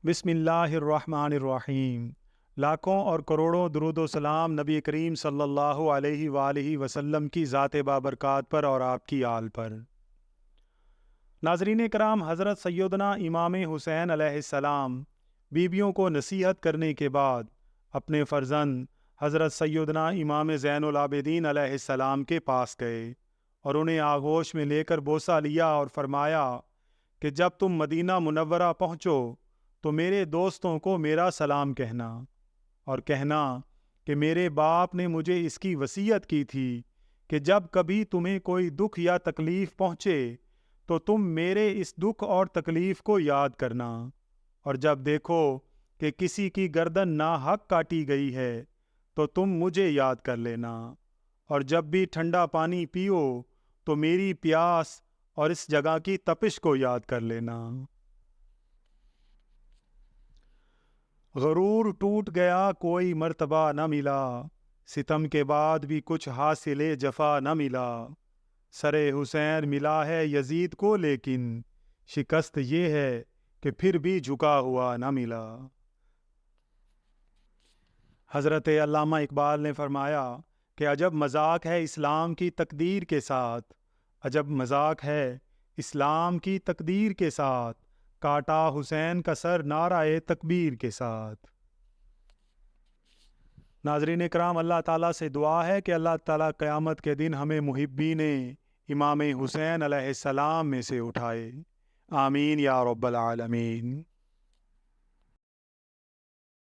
بسم اللہ الرحمن الرحیم۔ لاکھوں اور کروڑوں درود و سلام نبی کریم صلی اللہ علیہ وآلہ وسلم کی ذات بابرکات پر اور آپ کی آل پر۔ ناظرین کرام، حضرت سیدنا امام حسین علیہ السلام بیویوں کو نصیحت کرنے کے بعد اپنے فرزند حضرت سیدنا امام زین العابدین علیہ السلام کے پاس گئے اور انہیں آغوش میں لے کر بوسہ لیا اور فرمایا کہ جب تم مدینہ منورہ پہنچو تو میرے دوستوں کو میرا سلام کہنا، اور کہنا کہ میرے باپ نے مجھے اس کی وصیت کی تھی کہ جب کبھی تمہیں کوئی دکھ یا تکلیف پہنچے تو تم میرے اس دکھ اور تکلیف کو یاد کرنا، اور جب دیکھو کہ کسی کی گردن ناحق کاٹی گئی ہے تو تم مجھے یاد کر لینا، اور جب بھی ٹھنڈا پانی پیو تو میری پیاس اور اس جگہ کی تپش کو یاد کر لینا۔ غرور ٹوٹ گیا کوئی مرتبہ نہ ملا، ستم کے بعد بھی کچھ حاصل جفا نہ ملا، سر حسین ملا ہے یزید کو لیکن شکست یہ ہے کہ پھر بھی جھکا ہوا نہ ملا۔ حضرت علامہ اقبال نے فرمایا کہ عجب مذاق ہے اسلام کی تقدیر کے ساتھ، عجب مذاق ہے اسلام کی تقدیر کے ساتھ، کاٹا حسین کا سر نعرہ تکبیر کے ساتھ۔ ناظرین اکرام، اللہ تعالیٰ سے دعا ہے کہ اللہ تعالیٰ قیامت کے دن ہمیں محبین امام حسین علیہ السلام میں سے اٹھائے۔ آمین یا رب العالمین۔